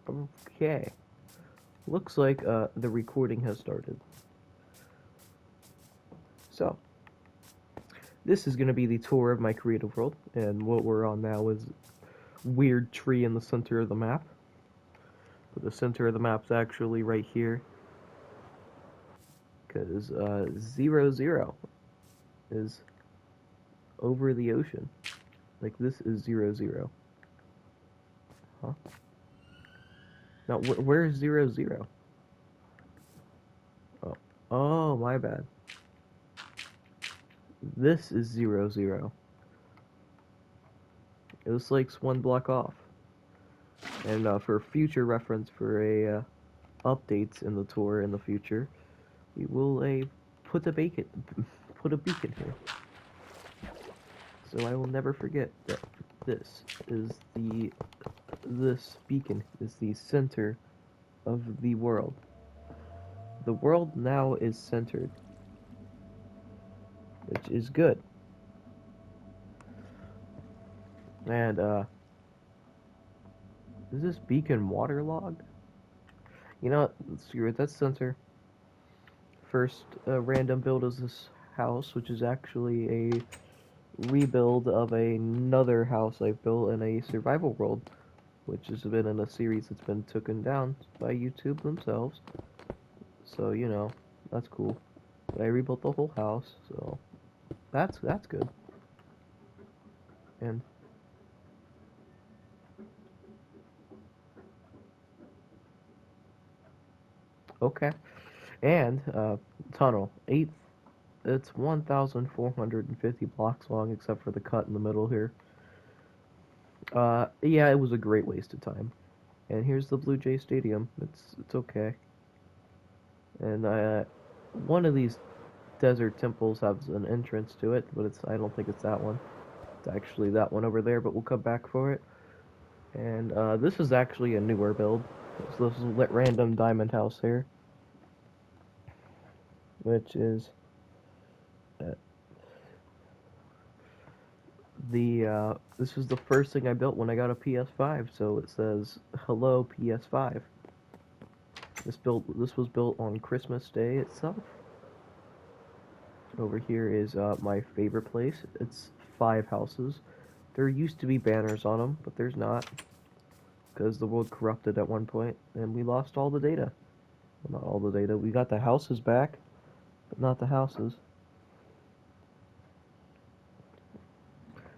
Okay. Looks like the recording has started. So, this is going to be the tour of my creative world, and what we're on now is weird tree in the center of the map. But the center of the map's actually right here, because 0, 0 is over the ocean. Like, this is 0, 0. Huh? Now, where's 0, 0? Oh, my bad. This is 0, 0. It was like one block off. And for future reference, for a updates in the tour in the future, we will put a beacon here. So I will never forget that this beacon is the center of the world. The world now is centered, which is good. And is this beacon waterlogged? You know what? Screw it. That's center. First random build is this house, which is actually a rebuild of another house I built in a survival world, which has been in a series that's been taken down by YouTube themselves. So, you know, that's cool. But I rebuilt the whole house, so that's good. And okay. And tunnel. It's 1,450 blocks long except for the cut in the middle here. Yeah, it was a great waste of time. And here's the Blue Jay Stadium. It's okay. And one of these desert temples has an entrance to it, but I don't think it's that one. It's actually that one over there, but we'll come back for it. And this is actually a newer build. So this is random diamond house here, which is this was the first thing I built when I got a PS5. So it says hello PS5. This was built on Christmas Day itself. Over here is my favorite place. It's 5 houses. There used to be banners on them, but there's not, because the world corrupted at one point, and we lost all the data. Well, not all the data. We got the houses back, but not the houses.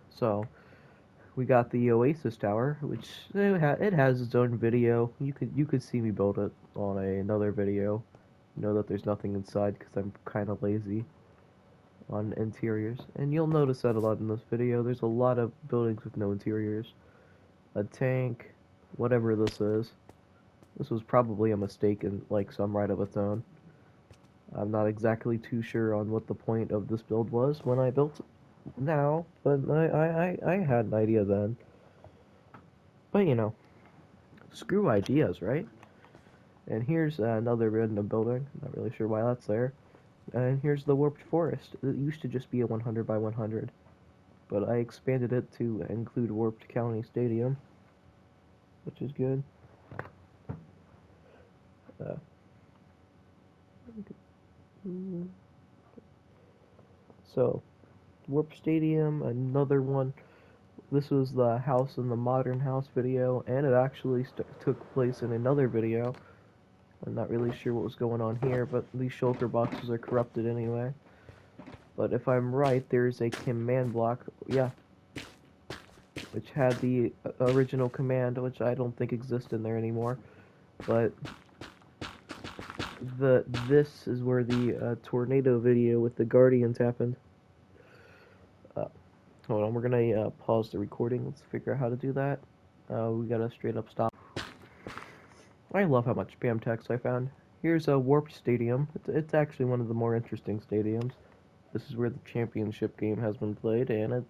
So, we got the Oasis Tower, which it has its own video. You could see me build it on another video. You know that there's nothing inside because I'm kind of lazy on interiors, and you'll notice that a lot in this video. There's a lot of buildings with no interiors. A tank, whatever this is. This was probably a mistake in like some right of its own. I'm not exactly too sure on what the point of this build was when I built it now, but I had an idea then. But you know, screw ideas, right? And here's another random building. Not really sure why that's there. And here's the Warped Forest. It used to just be a 100 by 100, but I expanded it to include Warped County Stadium, which is good. So, Warped Stadium, another one. This was the house in the Modern House video, and it actually took place in another video. I'm not really sure what was going on here, but these shulker boxes are corrupted anyway. But if I'm right, there's a command block, yeah, which had the original command, which I don't think exists in there anymore. But this is where the tornado video with the Guardians happened. Hold on, we're gonna pause the recording. Let's figure out how to do that. We gotta straight up stop. I love how much spam text I found. Here's a Warped Stadium. It's actually one of the more interesting stadiums. This is where the championship game has been played, and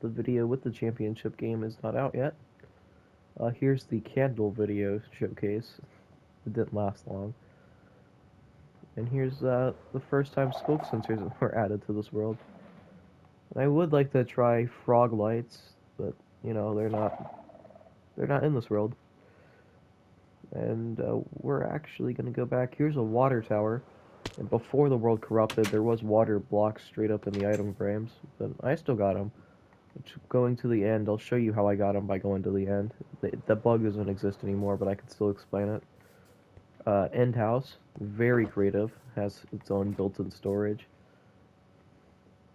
the video with the championship game is not out yet. Here's the candle video showcase. It didn't last long. And here's the first time smoke sensors were added to this world. I would like to try frog lights, but you know they're not in this world. And we're actually going to go back. Here's a water tower. And before the world corrupted, there was water blocks straight up in the item frames. But I still got them. Which, going to the end, I'll show you how I got them by going to the end. The bug doesn't exist anymore, but I can still explain it. End house, very creative, has its own built-in storage.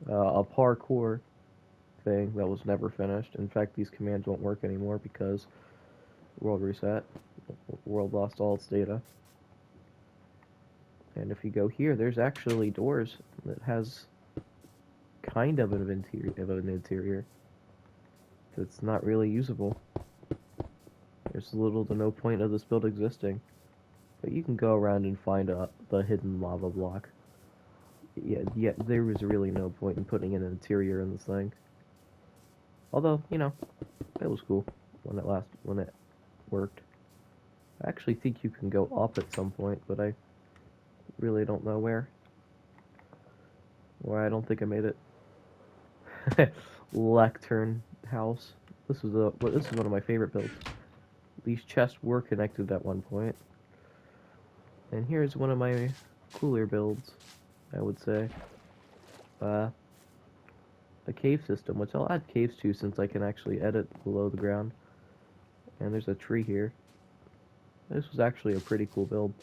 A parkour thing that was never finished. In fact, these commands won't work anymore because world reset. World lost all its data. And if you go here, there's actually doors that has kind of an interior that's not really usable. There's little to no point of this build existing. But you can go around and find the hidden lava block. Yeah, there was really no point in putting an interior in this thing. Although, you know, it was cool when it worked. I actually think you can go up at some point, but I really don't know where. Or I don't think I made it. Lectern House. This is one of my favorite builds. These chests were connected at one point. And here's one of my cooler builds, I would say. A cave system, which I'll add caves to since I can actually edit below the ground. And there's a tree here. This was actually a pretty cool build.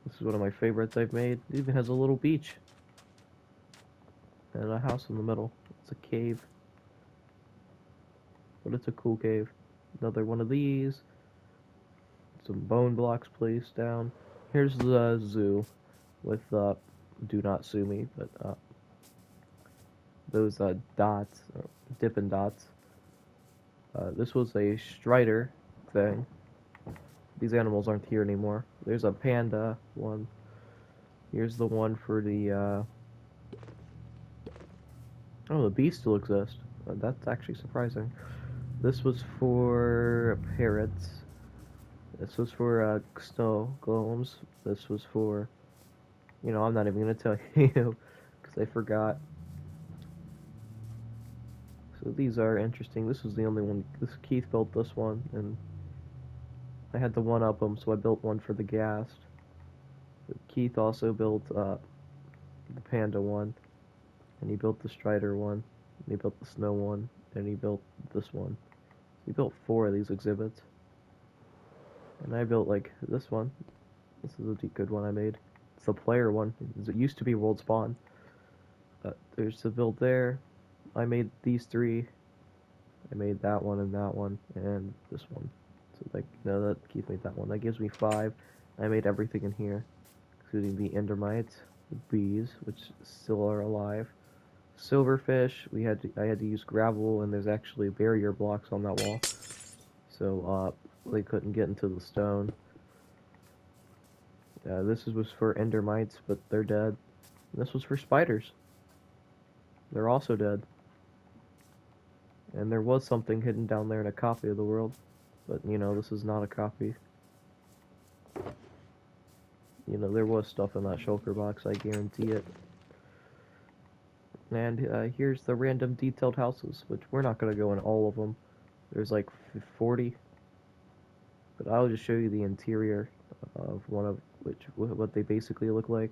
This is one of my favorites I've made. It even has a little beach. And a house in the middle. It's a cave. But it's a cool cave. Another one of these. Some bone blocks placed down. Here's the zoo with do not sue me, but those dots, dipping dots. This was a strider thing. These animals aren't here anymore. There's a panda one. Here's the one for the oh, the bees still exist. That's actually surprising. This was for parrots. This was for snow golems. This was for, you know, I'm not even gonna tell you because I forgot. So these are interesting. This was the only one. Keith built this one, and I had to one-up him, so I built one for the ghast. But Keith also built the panda one, and he built the strider one, and he built the snow one, and he built this one. He built 4 of these exhibits. And I built, like, this one. This is a good one I made. It's the player one. It used to be World Spawn. There's the build there. I made these 3. I made that one, and this one. So, like, no, that Keith made that one. That gives me 5. I made everything in here, including the endermites, the bees, which still are alive. Silverfish, I had to use gravel, and there's actually barrier blocks on that wall. So, they couldn't get into the stone. This was for endermites, but they're dead. And this was for spiders. They're also dead. And there was something hidden down there in a copy of the world. But, you know, this is not a copy. You know, there was stuff in that shulker box, I guarantee it. And here's the random detailed houses, which we're not going to go in all of them. There's like 40. But I'll just show you the interior of one of what they basically look like.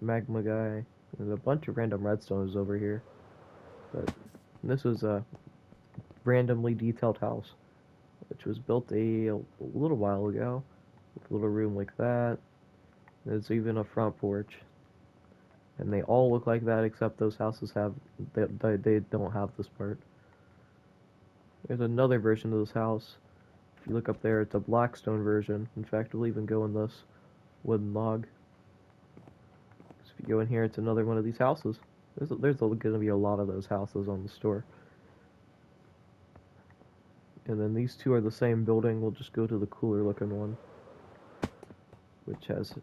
Magma guy. There's a bunch of random redstones over here. But this was a randomly detailed house, which was built a little while ago. With a little room like that. There's even a front porch. And they all look like that except those houses they don't have this part. There's another version of this house. If you look up there, it's a blackstone version. In fact, we'll even go in this wooden log. So if you go in here, it's another one of these houses. There's going to be a lot of those houses on the store. And then these 2 are the same building. We'll just go to the cooler looking one, which has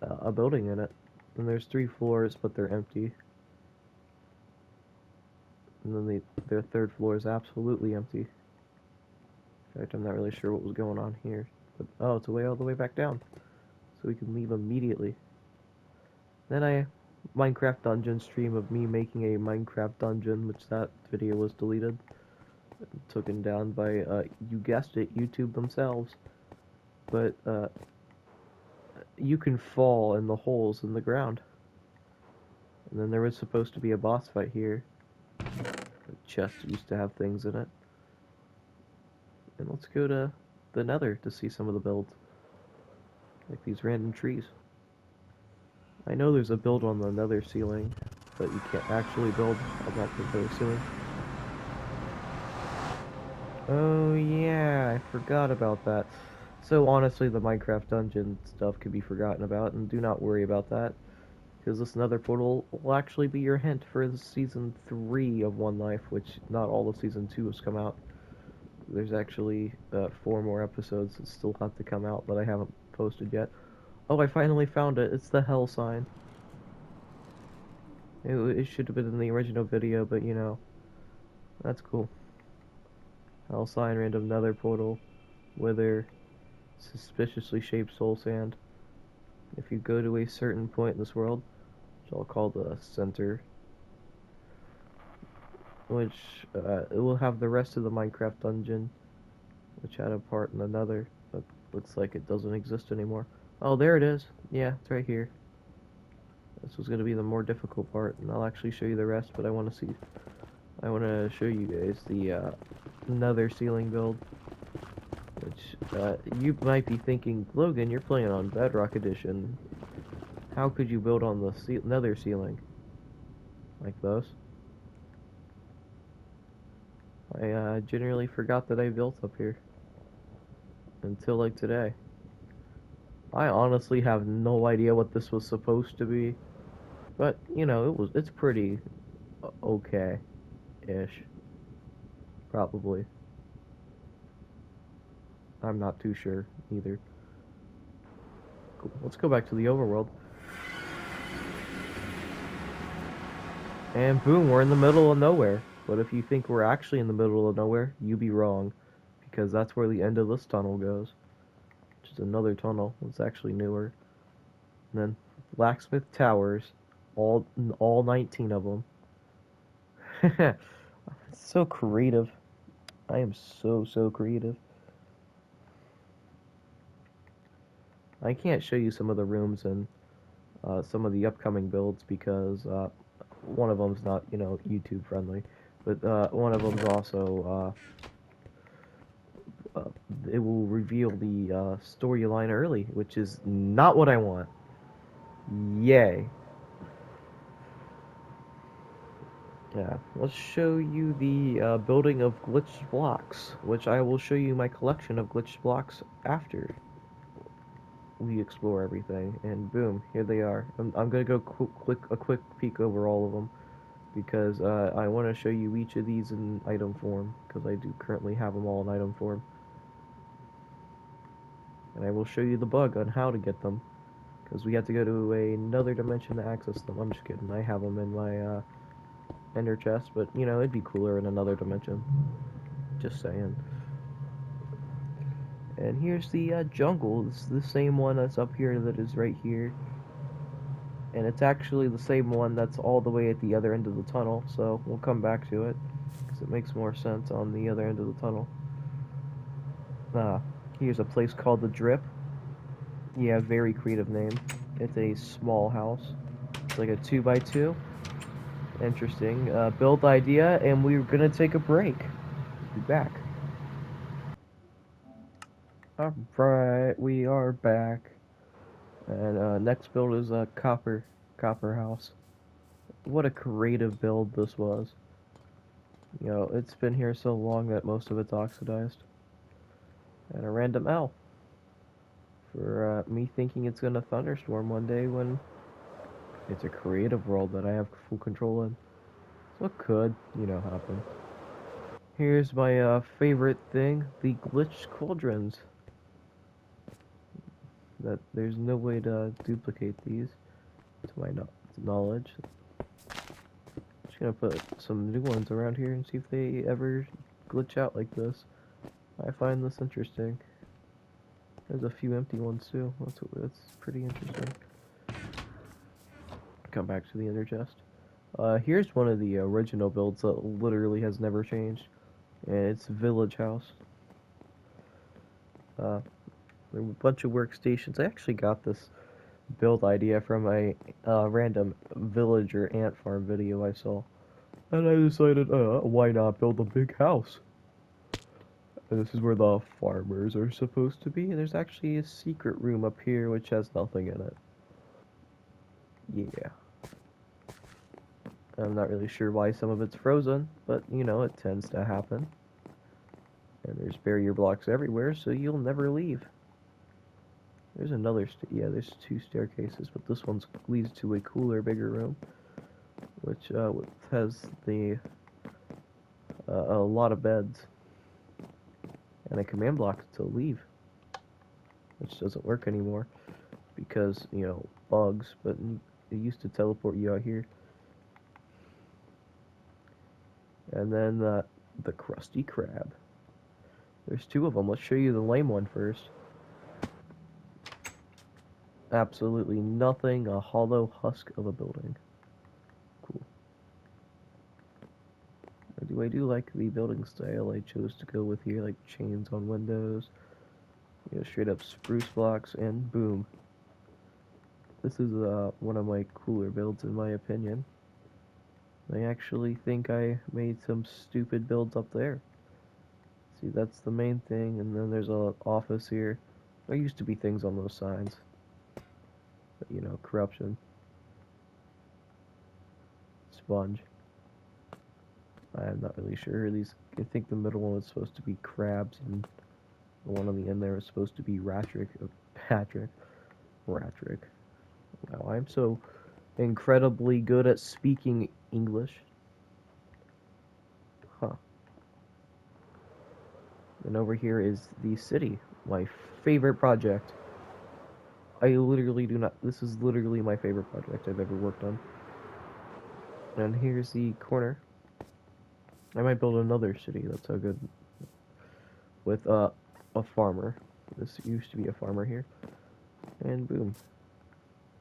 a building in it. And there's 3 floors, but they're empty. And then their 3rd floor is absolutely empty. In fact, I'm not really sure what was going on here. But, oh, it's all the way back down. So we can leave immediately. Then Minecraft dungeon stream of me making a Minecraft dungeon, which that video was deleted. taken down by, you guessed it, YouTube themselves. But, you can fall in the holes in the ground. And then there was supposed to be a boss fight here. The chest used to have things in it. And let's go to the Nether to see some of the builds. Like these random trees. I know there's a build on the Nether ceiling, but you can't actually build on that Nether ceiling. Oh yeah, I forgot about that. So honestly, the Minecraft dungeon stuff could be forgotten about, and do not worry about that. Because this Nether Portal will actually be your hint for the Season 3 of One Life, which not all of Season 2 has come out. There's actually 4 more episodes that still have to come out that I haven't posted yet. Oh, I finally found it. It's the hell sign. It should have been in the original video, but you know, that's cool. Hell sign, random Nether Portal, wither, suspiciously shaped soul sand. If you go to a certain point in this world, which I'll call the center, which it will have the rest of the Minecraft dungeon, which had a part in another, but looks like it doesn't exist anymore. Oh, there it is. Yeah, it's right here. This was going to be the more difficult part, and I'll actually show you the rest, but I want to show you guys the Nether ceiling build, which you might be thinking, Logan, you're playing on Bedrock Edition. How could you build on the Nether ceiling? Like those? I generally forgot that I built up here. Until like today. I honestly have no idea what this was supposed to be. But, you know, it's pretty okay-ish. Probably. I'm not too sure either. Cool. Let's go back to the overworld. And boom, we're in the middle of nowhere. But if you think we're actually in the middle of nowhere, you'd be wrong. Because that's where the end of this tunnel goes. Which is another tunnel. It's actually newer. And then Blacksmith Towers. All 19 of them. It's so creative. I am so creative. I can't show you some of the rooms and some of the upcoming builds because one of them's not, you know, YouTube friendly, but one of them's also it will reveal the storyline early, which is not what I want. Yay. Yeah, let's show you the building of glitched blocks, which I will show you my collection of glitched blocks after we explore everything. And boom, here they are. I'm gonna go a quick peek over all of them because I want to show you each of these in item form because I do currently have them all in item form. And I will show you the bug on how to get them because we have to go to another dimension to access them. I'm just kidding. I have them in my ender chest, but you know, it'd be cooler in another dimension. Just saying. And here's the jungle. It's the same one that's up here that is right here. And it's actually the same one that's all the way at the other end of the tunnel, so we'll come back to it because it makes more sense on the other end of the tunnel. Here's a place called the Drip. Yeah, very creative name. It's a small house. It's like a 2x2. Interesting. Build idea, and we're gonna take a break. Be back. Alright, we are back. And next build is a copper house. What a creative build this was. You know, it's been here so long that most of it's oxidized. And a random L. For me thinking it's gonna thunderstorm one day when it's a creative world that I have full control in. So it could, you know, happen. Here's my favorite thing, the glitched cauldrons. That there's no way to duplicate these, to my knowledge. Just gonna put some new ones around here and see if they ever glitch out like this. I find this interesting. There's a few empty ones too. That's pretty interesting. Come back to the ender chest. Here's one of the original builds that literally has never changed. and it's village house. There are a bunch of workstations. I actually got this build idea from a random villager ant farm video I saw. And I decided, why not build a big house? And this is where the farmers are supposed to be. And there's actually a secret room up here which has nothing in it. Yeah. I'm not really sure why some of it's frozen, but you know, it tends to happen. And there's barrier blocks everywhere, so you'll never leave. There's another, yeah, there's two staircases, but this one leads to a cooler, bigger room, which has a lot of beds and a command block to leave, which doesn't work anymore because, you know, bugs, but it used to teleport you out here. And then the Krusty Krab. There's two of them. Let's show you the lame one first. Absolutely nothing, a hollow husk of a building. Cool. I do like the building style I chose to go with here, like chains on windows, you know, straight up spruce blocks, and boom. This is one of my cooler builds in my opinion. I actually think I made some stupid builds up there. See, that's the main thing, and then there's an office here. There used to be things on those signs. But, you know, corruption. Sponge. I'm not really sure. I think the middle one was supposed to be crabs, and the one on the end there was supposed to be Patrick. Wow, I'm so incredibly good at speaking English. Huh. And over here is the city, my favorite project. I literally do not, this is literally my favorite project I've ever worked on. And here's the corner. I might build another city, that's how good. With a farmer. This used to be a farmer here. And boom.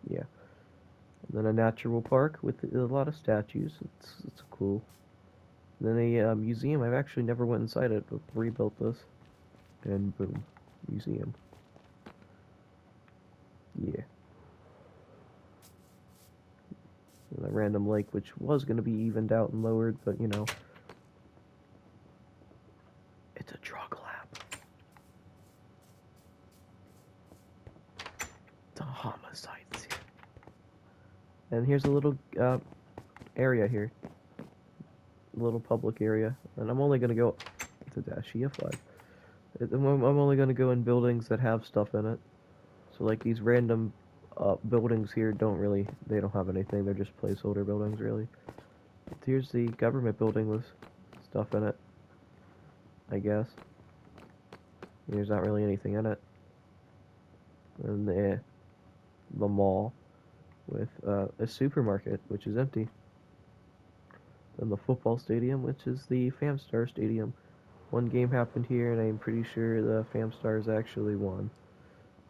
Yeah. And then a natural park with a lot of statues. It's cool. And then a museum. I've actually never went inside it, but rebuilt this. And boom. Museum. Yeah. And a random lake, which was going to be evened out and lowered, but you know. It's a drug lab. It's a homicide scene. And here's a little area here. A little public area. And I'm only going to go... It's a Dashia flag. I'm only going to go in buildings that have stuff in it. So like these random buildings here they don't have anything. They're just placeholder buildings, really. But here's the government building with stuff in it, I guess. There's not really anything in it. And the mall with a supermarket, which is empty. And the football stadium, which is the Famstar Stadium. One game happened here, and I'm pretty sure the Famstars actually won.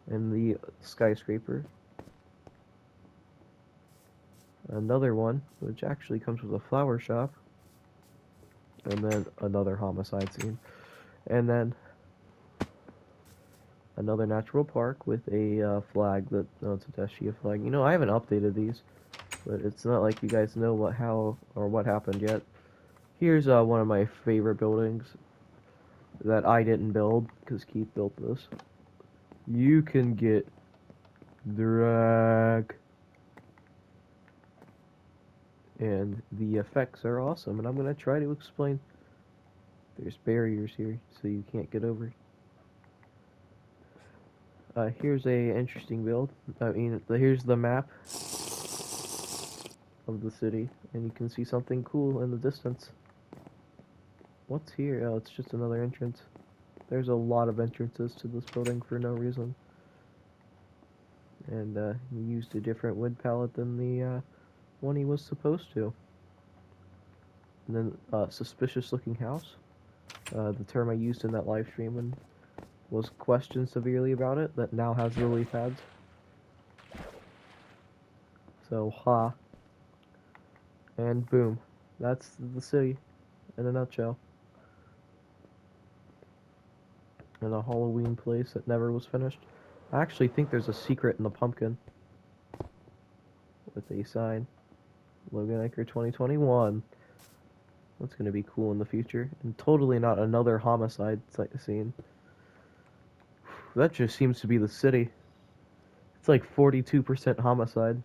And the skyscraper. Another one, which actually comes with a flower shop. And then another homicide scene. And then another natural park with a flag that, no, it's a Dashia flag. You know, I haven't updated these, but it's not like you guys know what happened yet. Here's one of my favorite buildings that I didn't build, because Keith built this. You can get drag. And the effects are awesome, and I'm going to try to explain. There's barriers here, so you can't get over. Here's a interesting build. Here's the map of the city, and you can see something cool in the distance. What's here? Oh, it's just another entrance. There's a lot of entrances to this building for no reason. And he used a different wood palette than the one he was supposed to. And then suspicious looking house. The term I used in that live stream and was questioned severely about it, that now has lily pads. So, ha. And boom. That's the city in a nutshell. in a Halloween place that never was finished. I actually think there's a secret in the pumpkin with a sign. Logan Anchor 2021. That's going to be cool in the future. And totally not another homicide scene. That just seems to be the city. It's like 42% homicide.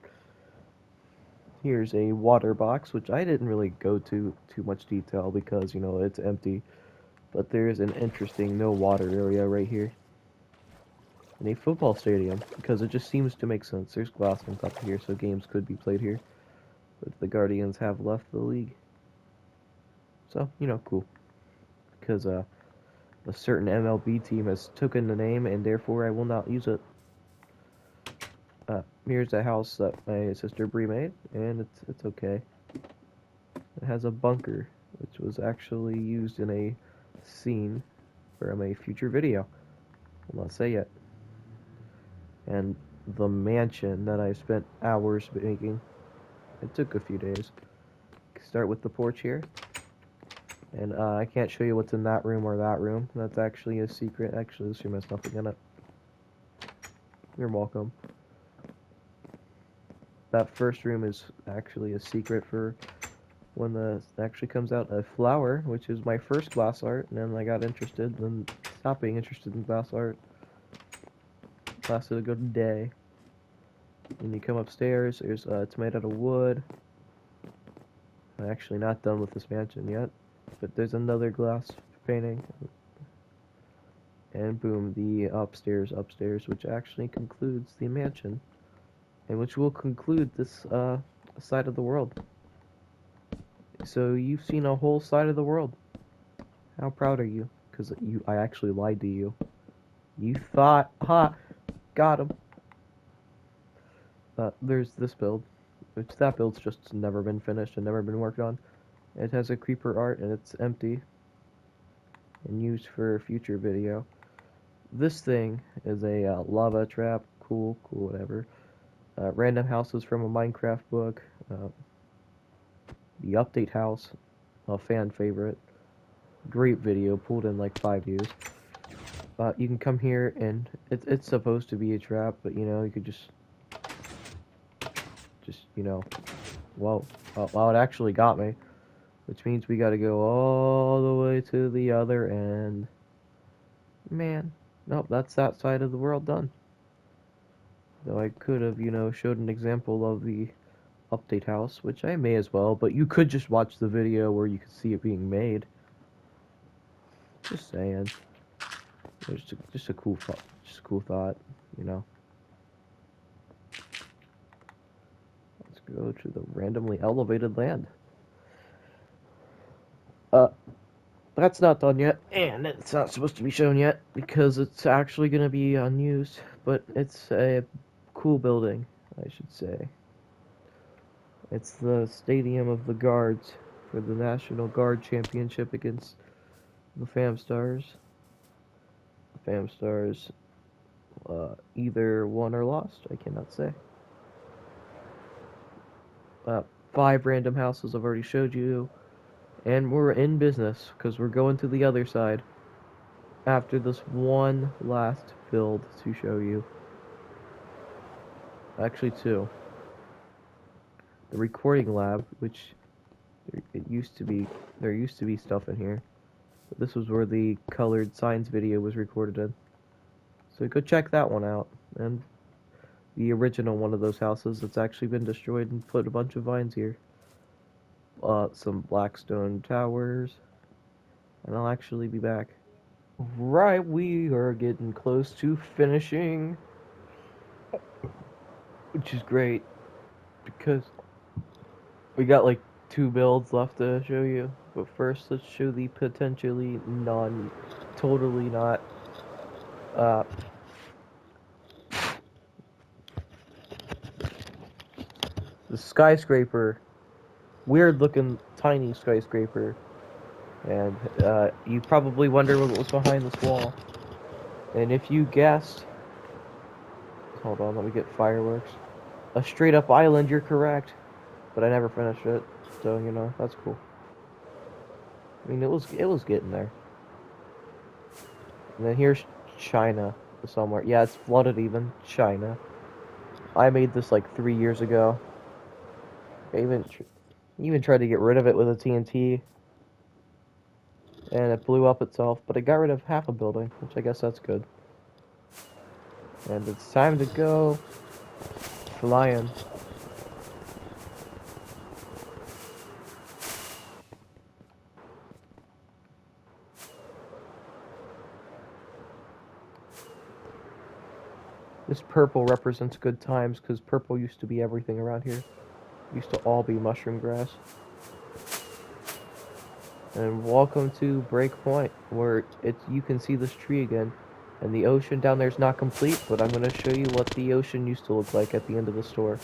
Here's a water box, which I didn't really go to too much detail because, you know, it's empty. But there's an interesting no water area right here. And a football stadium, because it just seems to make sense. There's glass on top of here, so games could be played here. But the Guardians have left the league. So, you know, cool. Because a certain MLB team has taken the name, and therefore I will not use it. Here's a house that my sister Bree made, and it's okay. It has a bunker, which was actually used in a scene from a future video. I'll not say yet. And the mansion that I spent hours making. It took a few days. Start with the porch here. And I can't show you what's in that room or that room. That's actually a secret. Actually, this room has nothing in it. You're welcome. That first room is actually a secret for when the actually comes out a flower, which is my first glass art, and then I got interested, and stopped being interested in glass art. Lasted a good day. And you come upstairs. There's it's made out of wood. I'm actually not done with this mansion yet, but there's another glass painting. And boom, the upstairs, which actually concludes the mansion. And which will conclude this side of the world. So you've seen a whole side of the world. How proud are you? Because I actually lied to you. You thought, got him. There's this build, which that build's just never been finished and never been worked on. It has a creeper art and it's empty and used for a future video. This thing is a lava trap. Cool, whatever. Random houses from a Minecraft book. The Update House, a fan favorite. Great video, pulled in like 5 views. You can come here and it's supposed to be a trap, but you know, you could just you know, well, it actually got me, which means we gotta go all the way to the other end. Man, nope, that's that side of the world done. Though I could have, you know, showed an example of the Update House, which I may as well, but you could just watch the video where you could see it being made. Just saying. Just a cool thought, you know. Let's go to the randomly elevated land. That's not done yet, and it's not supposed to be shown yet because it's actually going to be unused, but it's a cool building, I should say. It's the Stadium of the Guards for the National Guard Championship against the Fam Stars. The Fam Stars either won or lost, I cannot say. 5 random houses I've already showed you. And we're in business, because we're going to the other side after this one last build to show you. Actually 2. The recording lab, which there used to be stuff in here. But this was where the colored signs video was recorded in. So go check that one out. And the original one of those houses that's actually been destroyed and put a bunch of vines here. Some blackstone towers, and I'll actually be back. Right, we are getting close to finishing, which is great, because we got like 2 builds left to show you, but first let's show the potentially totally not, the skyscraper. Weird looking tiny skyscraper, and you probably wonder what was behind this wall. And if you guessed, hold on, let me get fireworks. A straight up island, you're correct, but I never finished it, so you know, that's cool. I mean, it was getting there. And then here's China somewhere. Yeah, it's flooded even. China. I made this like 3 years ago. I even tried to get rid of it with a TNT, and it blew up itself. But it got rid of half a building, which I guess that's good. And it's time to go flying. This purple represents good times because purple used to be everything around here. It used to all be mushroom grass. And welcome to Breakpoint, where you can see this tree again. And the ocean down there is not complete, but I'm going to show you what the ocean used to look like at the end of the store.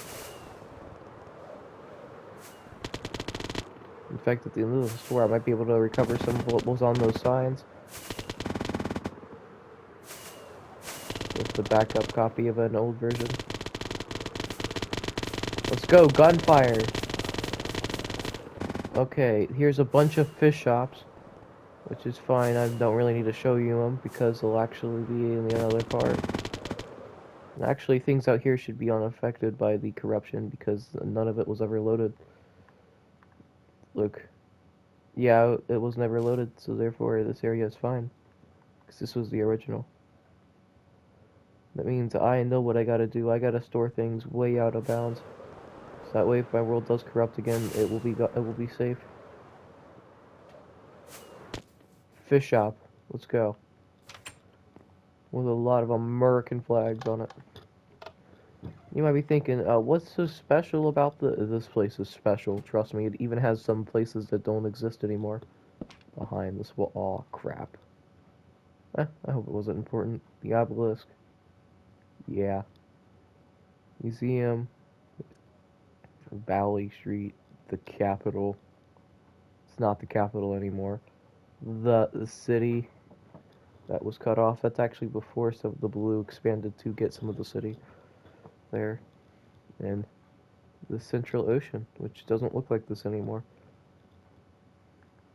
In fact, at the end of the store, I might be able to recover some of what was on those signs. With the backup copy of an old version. Let's go, gunfire! Okay, here's a bunch of fish shops, which is fine. I don't really need to show you them because they'll actually be in the other part. And actually, things out here should be unaffected by the corruption because none of it was ever loaded. Look. Yeah, it was never loaded, so therefore this area is fine. Because this was the original. That means I know what I gotta do. I gotta store things way out of bounds. So that way if my world does corrupt again, it will be safe. Fish shop. Let's go. With a lot of American flags on it. You might be thinking, what's so special about this place is special. Trust me, it even has some places that don't exist anymore. Behind this wall. Aw, crap. I hope it wasn't important. The obelisk. Yeah. Museum. Valley Street. The Capitol. It's not the Capitol anymore. The city that was cut off. That's actually before some of the blue expanded to get some of the city there. And the Central Ocean, which doesn't look like this anymore.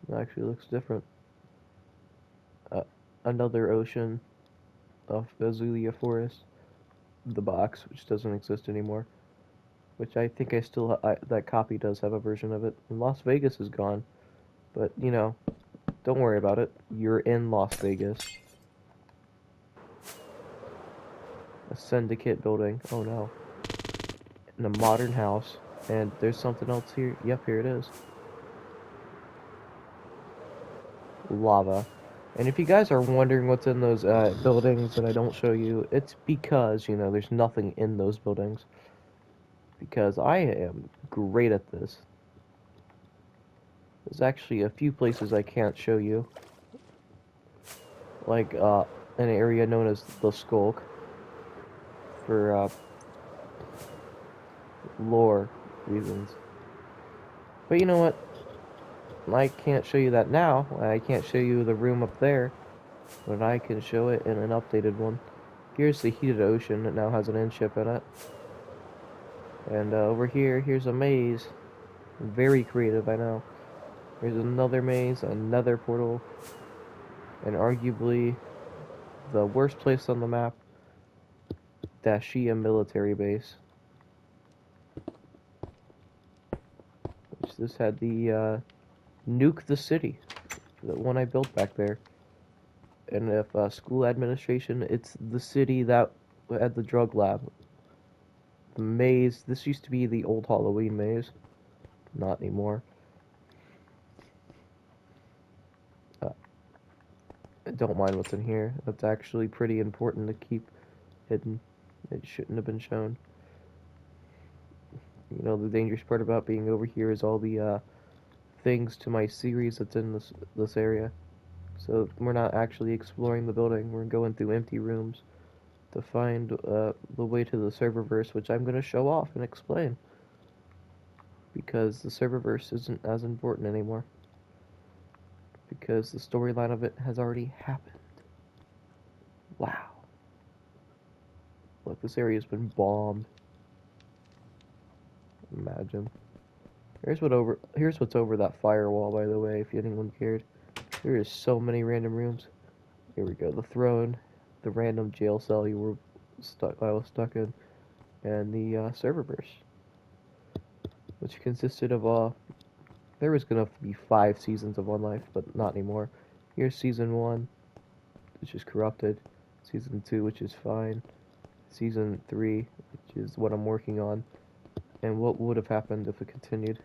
It actually looks different. Another ocean of Azulia Forest. The box, which doesn't exist anymore. Which I think that copy does have a version of it. And Las Vegas is gone. But, you know, don't worry about it. You're in Las Vegas. A syndicate building. Oh no. In a modern house. And there's something else here. Yep, here it is. Lava. And if you guys are wondering what's in those buildings that I don't show you, it's because, you know, there's nothing in those buildings. Because I am great at this. There's actually a few places I can't show you. Like, an area known as the Skulk. For, lore reasons. But you know what? I can't show you that now. I can't show you the room up there. But I can show it in an updated one. Here's the heated ocean. It now has an in-ship in it. And over here, here's a maze. Very creative, I know. Here's another maze, a Nether Portal. And arguably the worst place on the map, Dashia military base. Which this had the nuke the city. The one I built back there. And if school administration, it's the city that had the drug lab. The maze, this used to be the old Halloween maze. Not anymore. Don't mind what's in here. That's actually pretty important to keep hidden. It shouldn't have been shown. You know, the dangerous part about being over here is all the things to my series that's in this area. So we're not actually exploring the building. We're going through empty rooms to find the way to the serververse, which I'm going to show off and explain. Because the serververse isn't as important anymore. Because the storyline of it has already happened. Wow. Look, this area's been bombed. Imagine. Here's what's over that firewall, by the way, if anyone cared. There is so many random rooms. Here we go. The throne, the random jail cell I was stuck in, and the server burst, which consisted of there was gonna be 5 seasons of One Life, but not anymore. Here's season 1, which is corrupted. Season 2, which is fine. Season 3, which is what I'm working on. And what would have happened if it continued.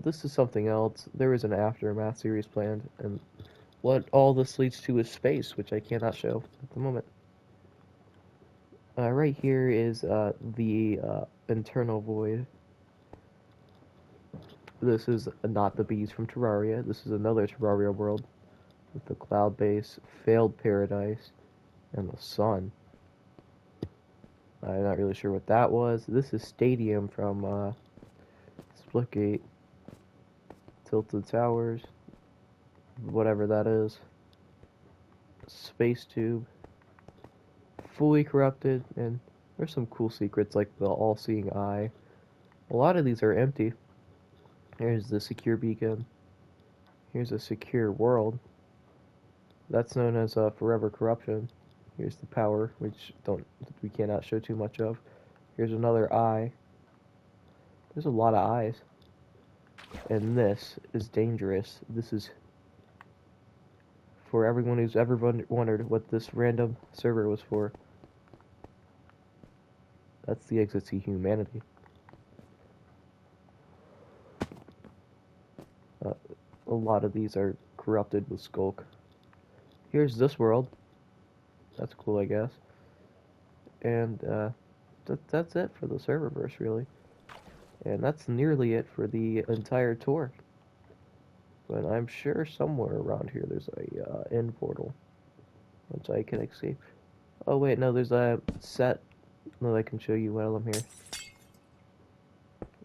This is something else. There is an Aftermath series planned, and what all this leads to is space, which I cannot show at the moment. Right here is the internal void. This is not the bees from Terraria. This is another Terraria world with the cloud base, failed paradise, and the sun. I'm not really sure what that was. This is Stadium from Splitgate, Tilted Towers, whatever that is. Space Tube, fully corrupted, and there's some cool secrets like the all-seeing eye. A lot of these are empty. Here's the secure beacon. Here's a secure world. That's known as forever corruption. Here's the power, which we cannot show too much of. Here's another eye. There's a lot of eyes. And this is dangerous. This is for everyone who's ever wondered what this random server was for. That's the exit to humanity. A lot of these are corrupted with Skulk. Here's this world. That's cool, I guess. And that's it for the serververse, really. And that's nearly it for the entire tour. But I'm sure somewhere around here there's a end portal, which I can escape. Oh wait, no, there's a set that I can show you while I'm here.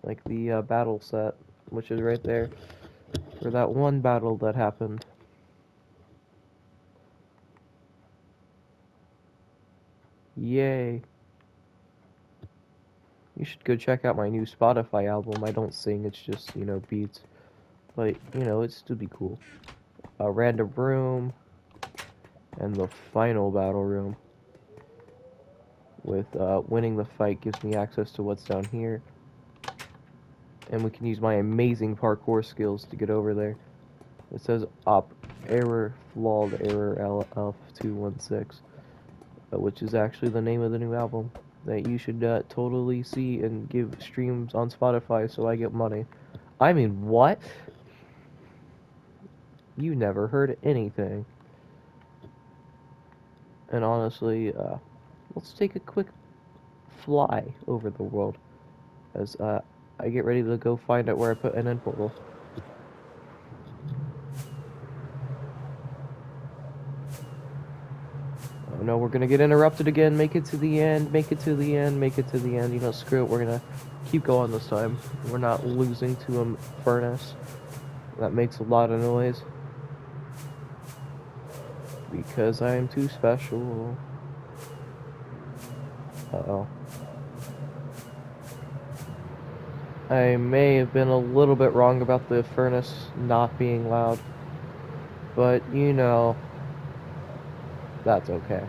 Like the battle set, which is right there. For that one battle that happened. Yay. You should go check out my new Spotify album. I don't sing, it's just, beats. But, it'd still be cool. A random room. And the final battle room. With winning the fight gives me access to what's down here. And we can use my amazing parkour skills to get over there. It says op error flawed error LF216, which is actually the name of the new album that you should totally see and give streams on Spotify so I get money. I mean, what? You never heard anything. And honestly, let's take a quick fly over the world as I get ready to go find out where I put an end portal. Oh no, we're gonna get interrupted again. Make it to the end, make it to the end, make it to the end. Screw it, we're gonna keep going this time. We're not losing to a furnace. That makes a lot of noise. Because I am too special. Uh-oh. I may have been a little bit wrong about the furnace not being loud, but that's okay.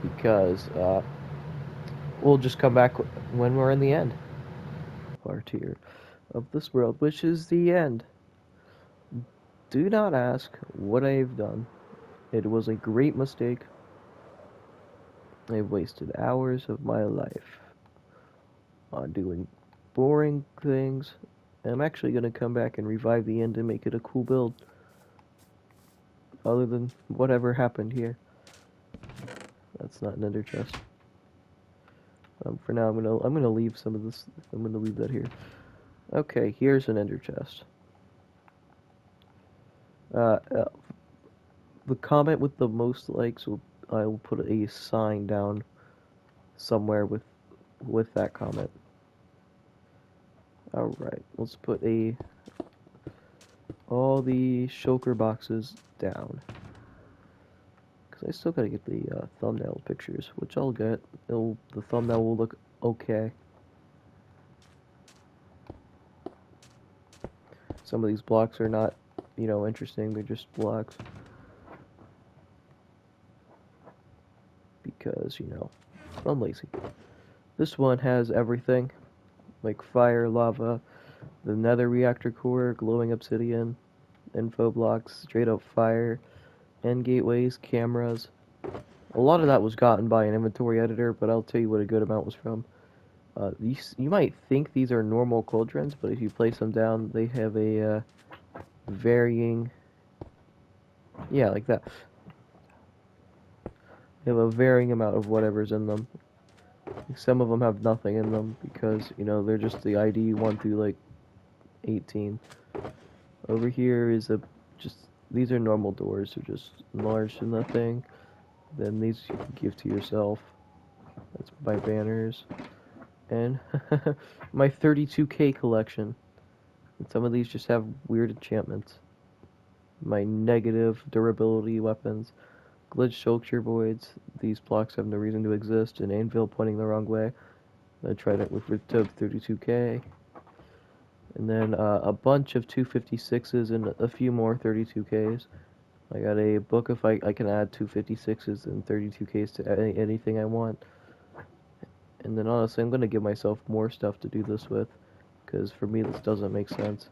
Because we'll just come back when we're in the end part here of this world, which is the end. Do not ask what I've done. It was a great mistake. I've wasted hours of my life on doing boring things. I'm actually going to come back and revive the end and make it a cool build. Other than whatever happened here. That's not an ender chest. For now, I'm gonna leave some of this. I'm gonna leave that here. Okay, here's an ender chest. The comment with the most likes I will put a sign down somewhere with that comment. Alright, let's put all the shulker boxes down. Because I still gotta get the thumbnail pictures, which I'll get. The thumbnail will look okay. Some of these blocks are not, interesting, they're just blocks. because, you know, I'm lazy. This one has everything, like fire, lava, the nether reactor core, glowing obsidian, info blocks, straight up fire, end gateways, cameras. A lot of that was gotten by an inventory editor, but I'll tell you what a good amount was from. You might think these are normal cauldrons, but if you place them down, they have a varying... Yeah, like that. They have a varying amount of whatever's in them. Some of them have nothing in them because, you know, they're just the ID 1 through, like, 18. Over here is these are normal doors. They're just enlarged in the thing. Then these you can give to yourself. That's my banners. And my 32k collection. And some of these just have weird enchantments. My negative durability weapons. Glitch sculpture voids. These blocks have no reason to exist. An anvil pointing the wrong way. I tried it with 32k. And then a bunch of 256s and a few more 32ks. I got a book if I can add 256s and 32ks to anything I want. And then honestly, I'm going to give myself more stuff to do this with, because for me this doesn't make sense.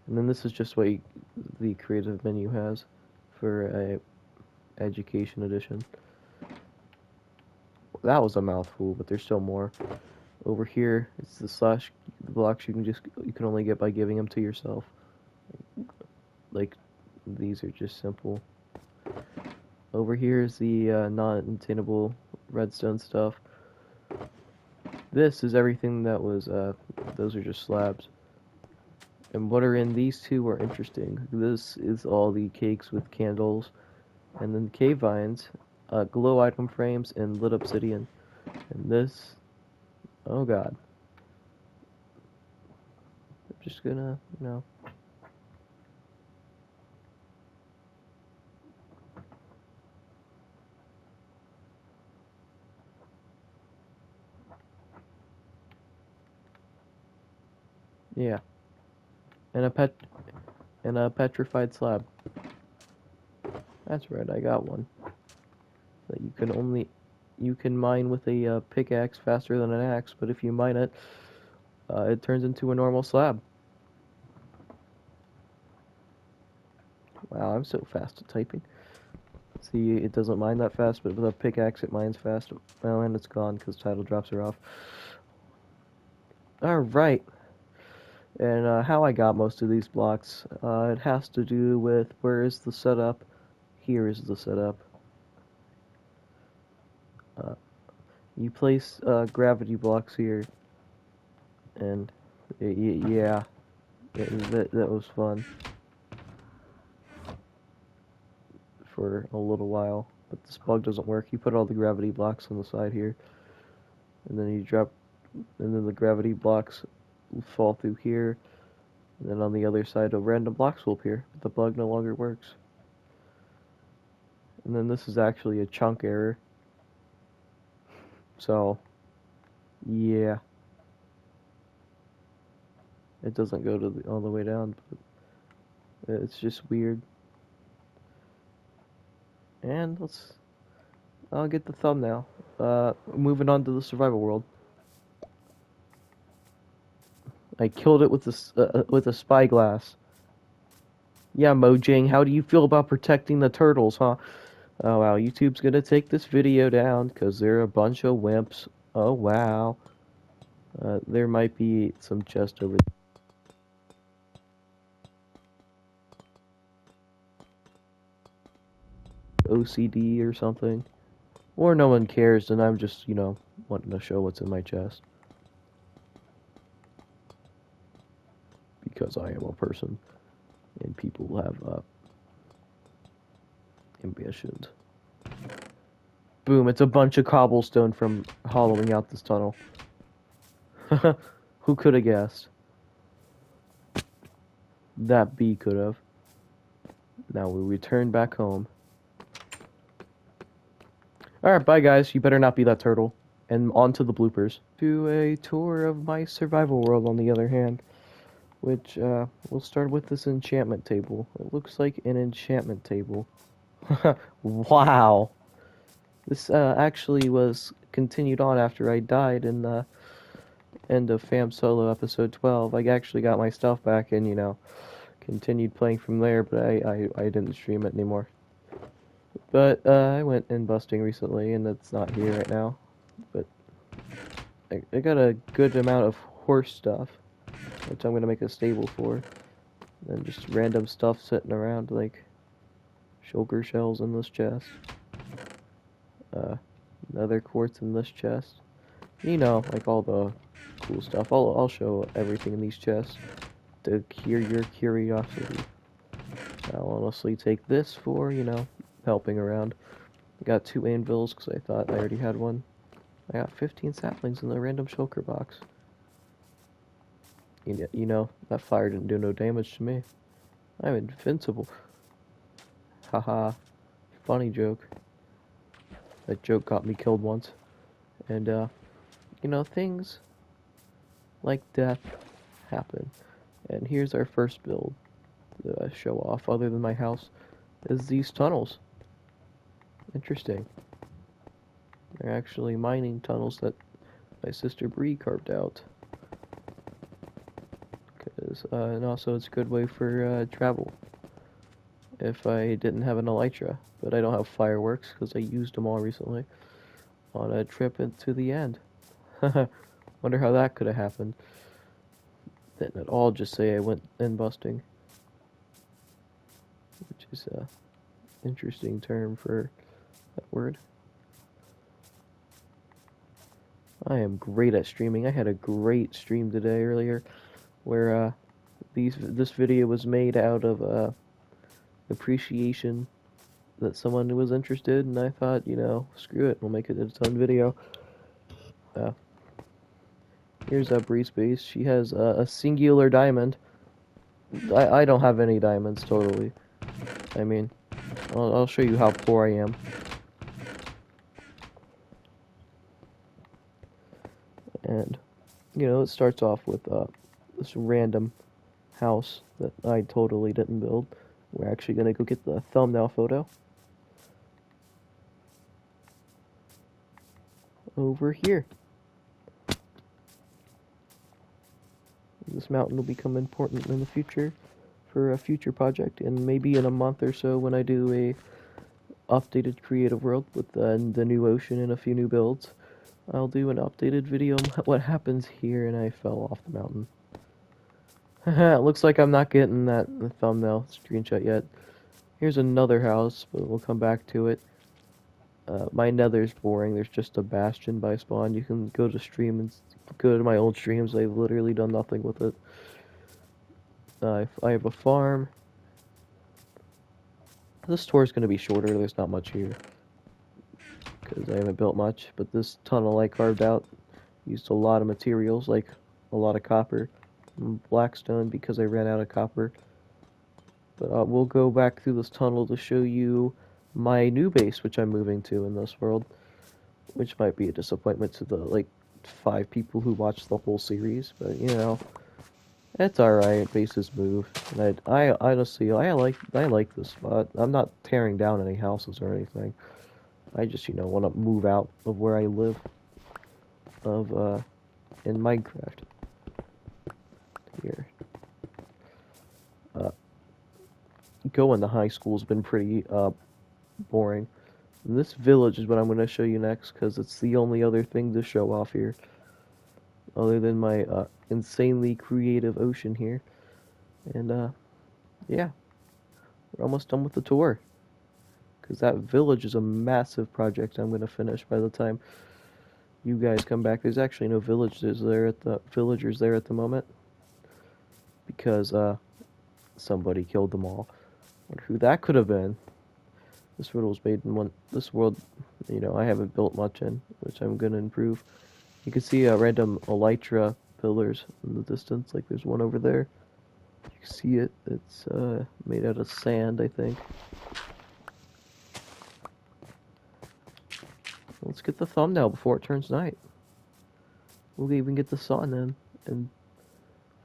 And then this is just what the creative menu has for a education edition. That was a mouthful, but there's still more. Over here, it's the blocks you can only get by giving them to yourself. Like, these are just simple. Over here is the non-attainable redstone stuff. This is everything that was, those are just slabs. And what are in these two are interesting. This is all the cakes with candles. And then cave vines, glow item frames, and lit obsidian. And this, oh god. I'm just gonna, you know. Yeah. And a petrified slab. That's right, I got one. That you can mine with a pickaxe faster than an axe, but if you mine it, it turns into a normal slab. Wow, I'm so fast at typing. See, it doesn't mine that fast, but with a pickaxe it mines fast. Oh, and it's gone because title drops are off. Alright. And how I got most of these blocks, it has to do with where is the setup. Here is the setup. You place gravity blocks here, and yeah, that was fun for a little while. But this bug doesn't work. You put all the gravity blocks on the side here, and then you drop, and then the gravity blocks fall through here, and then on the other side, random blocks will appear. But the bug no longer works. And then this is actually a chunk error. So, yeah. It doesn't go to all the way down, but it's just weird. And I'll get the thumbnail. Moving on to the survival world. I killed it with a spyglass. Yeah, Mojang, how do you feel about protecting the turtles, huh? Oh wow, YouTube's gonna take this video down because they're a bunch of wimps. Oh wow. There might be some chest over there. OCD or something. Or no one cares and I'm just, you know, wanting to show what's in my chest. Because I am a person. And people have, ambitions. Boom, it's a bunch of cobblestone from hollowing out this tunnel. Who could have guessed? That bee could have. Now we return back home. Alright, bye guys. You better not be that turtle. And on to the bloopers. Do a tour of my survival world on the other hand. Which, we'll start with this enchantment table. It looks like an enchantment table. Wow. This actually was continued on after I died in the end of Fam Solo episode 12. I actually got my stuff back and, continued playing from there, but I didn't stream it anymore. But I went in busting recently, and it's not here right now. But I got a good amount of horse stuff, which I'm going to make a stable for. And just random stuff sitting around, like shulker shells in this chest. Nether quartz in this chest. Like all the cool stuff. I'll show everything in these chests to cure your curiosity. I'll honestly take this for, helping around. I got 2 anvils because I thought I already had one. I got 15 saplings in the random shulker box. That fire didn't do no damage to me. I'm invincible. Haha. Funny joke. That joke got me killed once. And, things like death happen. And here's our first build that I show off, other than my house, is these tunnels. Interesting. They're actually mining tunnels that my sister Bree carved out. And also it's a good way for travel. If I didn't have an elytra, but I don't have fireworks because I used them all recently on a trip into the end. Wonder how that could have happened. Didn't at all just say I went in busting, which is a interesting term for that word. I am great at streaming. I had a great stream today earlier, where this video was made out of appreciation that someone was interested, and I thought, screw it, we'll make it its own video. Here's a Breeze base. She has a singular diamond. I don't have any diamonds, totally. I mean, I'll show you how poor I am. And, it starts off with this random house that I totally didn't build. We're actually going to go get the thumbnail photo. Over here. This mountain will become important in the future for a future project, and maybe in a month or so when I do a updated creative world with the new ocean and a few new builds, I'll do an updated video on what happens here. And I fell off the mountain. It looks like I'm not getting that thumbnail screenshot yet. Here's another house, but we'll come back to it. My nether's boring. There's just a bastion by spawn. You can go to stream and go to my old streams. I've literally done nothing with it. I have a farm. This tour is going to be shorter. There's not much here because I haven't built much. But this tunnel I carved out used a lot of materials, like a lot of copper and blackstone, because I ran out of copper. But we'll go back through this tunnel to show you my new base, which I'm moving to in this world, which might be a disappointment to the 5 people who watched the whole series, but it's alright. Bases move, and I honestly I like this spot. I'm not tearing down any houses or anything. I just want to move out of where I live in Minecraft. Here, going to high school's been pretty boring. And this village is what I'm going to show you next, because it's the only other thing to show off here, other than my insanely creative ocean here. And yeah, we're almost done with the tour, because that village is a massive project I'm going to finish by the time you guys come back. There's actually no villagers there at the moment, because somebody killed them all. Wonder who that could have been. This world was made in this world, I haven't built much in, which I'm going to improve. You can see random elytra pillars in the distance, like there's one over there. You can see it. It's made out of sand, I think. Let's get the thumbnail before it turns night. We'll even get the sun in, and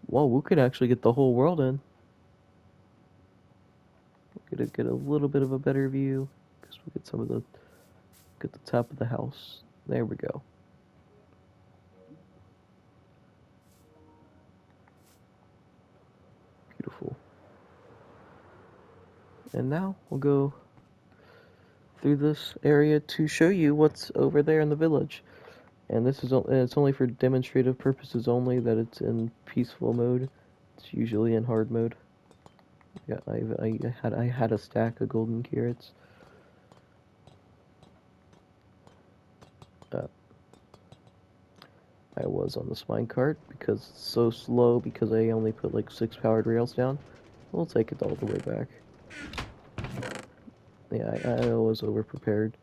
whoa, we could actually get the whole world in. Get a little bit of a better view, because we get some of the at the top of the house. There we go. Beautiful. And now we'll go through this area to show you what's over there in the village. And this is it's only for demonstrative purposes only that it's in peaceful mode. It's usually in hard mode. Yeah, I had a stack of golden carrots. I was on this minecart because it's so slow because I only put like 6 powered rails down. We'll take it all the way back. Yeah, I was over prepared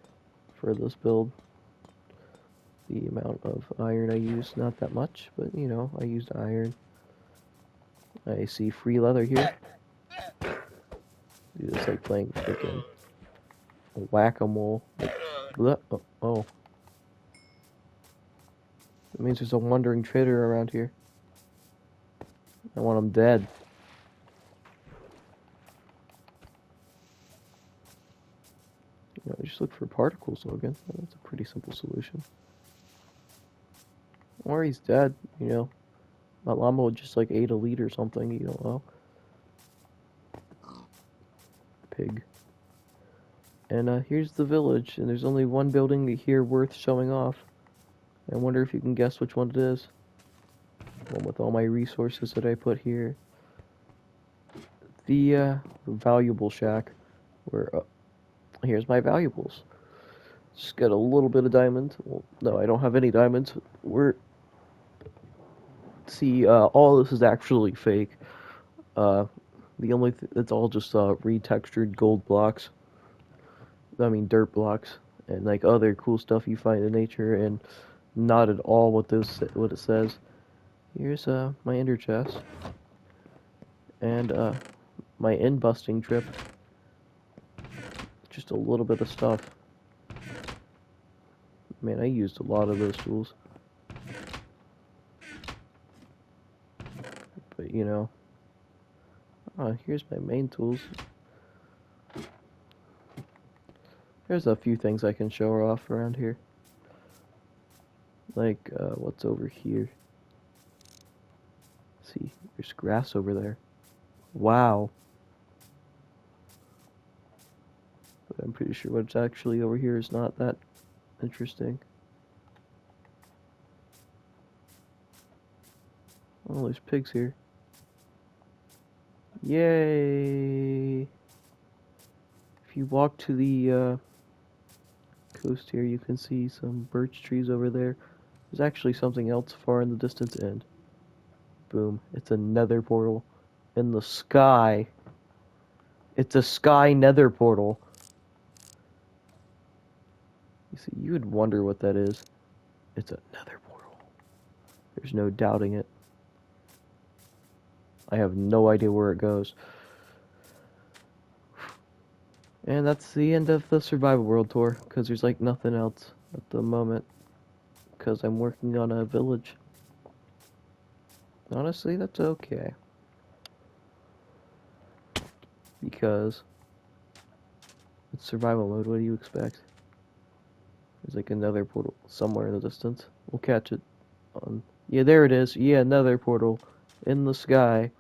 for this build. The amount of iron I used, not that much, but you know, I used iron. I see free leather here. Dude, it's like playing freaking whack-a-mole. Oh. That means there's a wandering trader around here. I want him dead. You know, just look for particles, Logan. That's a pretty simple solution. Or he's dead, you know. That llama just like ate a lead or something, you don't know. Pig. And here's the village, and there's only one building here worth showing off. I wonder if you can guess which one it is. One with all my resources that I put here. The valuable shack, where here's my valuables. Just got a little bit of diamond. Well, no, I don't have any diamonds. See, all this is actually fake. The only it's all just retextured gold blocks. I mean dirt blocks and like other cool stuff you find in nature, and not at all what it says. Here's my ender chest and my end busting trip. Just a little bit of stuff. Man, I used a lot of those tools. But you know, here's my main tools. There's a few things I can show off around here. Like, what's over here? See, there's grass over there. Wow. But I'm pretty sure what's actually over here is not that interesting. Oh, there's pigs here. Yay! If you walk to the coast here, you can see some birch trees over there. There's actually something else far in the distance, and boom, it's a nether portal in the sky. It's a sky nether portal. You see, you would wonder what that is. It's a nether portal. There's no doubting it. I have no idea where it goes. And that's the end of the Survival World Tour, because there's like nothing else at the moment, because I'm working on a village. Honestly, that's okay. Because it's survival mode, what do you expect? There's like another portal somewhere in the distance. We'll catch it on... Yeah, there it is. Yeah, another portal in the sky.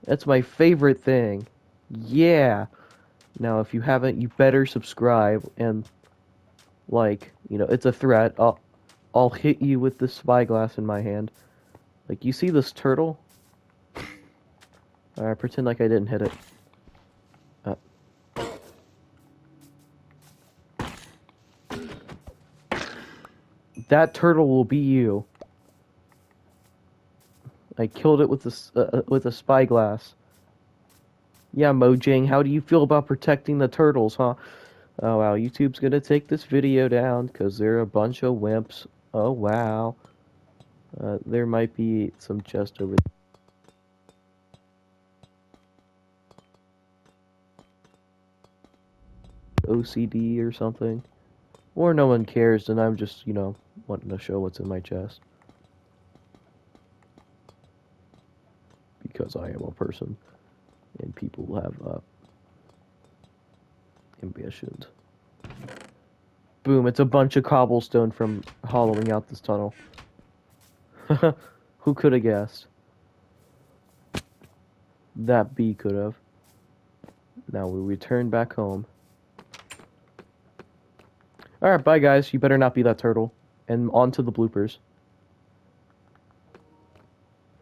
That's my favorite thing. Yeah! Now, if you haven't, you better subscribe, and, like, you know, it's a threat. I'll hit you with this spyglass in my hand. Like, you see this turtle? Alright, pretend like I didn't hit it. That turtle will be you. I killed it with a spyglass. Yeah, Mojang, how do you feel about protecting the turtles, huh? Oh wow, YouTube's gonna take this video down because they're a bunch of wimps. Oh wow. There might be some chest over there. OCD or something. Or no one cares, and I'm just, you know, wanting to show what's in my chest. Because I am a person, and people have ambitions. Boom, it's a bunch of cobblestone from hollowing out this tunnel. Who could have guessed? That bee could have. Now we return back home. Alright, bye guys. You better not be that turtle. And on to the bloopers.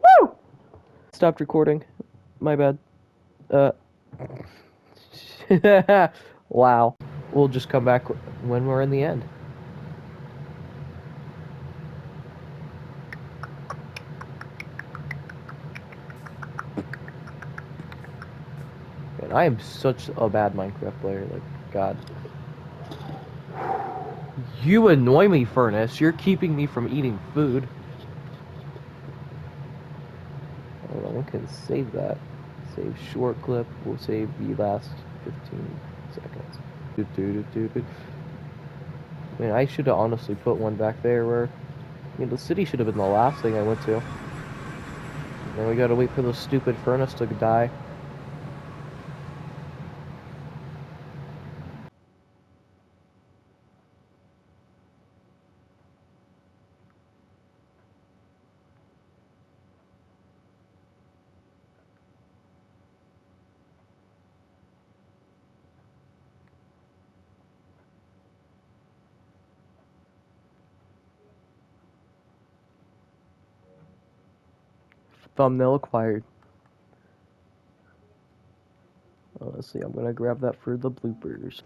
Woo! Stopped recording. My bad. Wow. We'll just come back when we're in the end. And I am such a bad Minecraft player, like, God. You annoy me, Furnace. You're keeping me from eating food. Hold on, we can save that. Save short clip. We'll save the last 15 seconds. I mean, I should have honestly put one back there where... I mean, the city should have been the last thing I went to. Then we gotta wait for the stupid furnace to die. Thumbnail acquired. Honestly, I'm gonna grab that for the bloopers.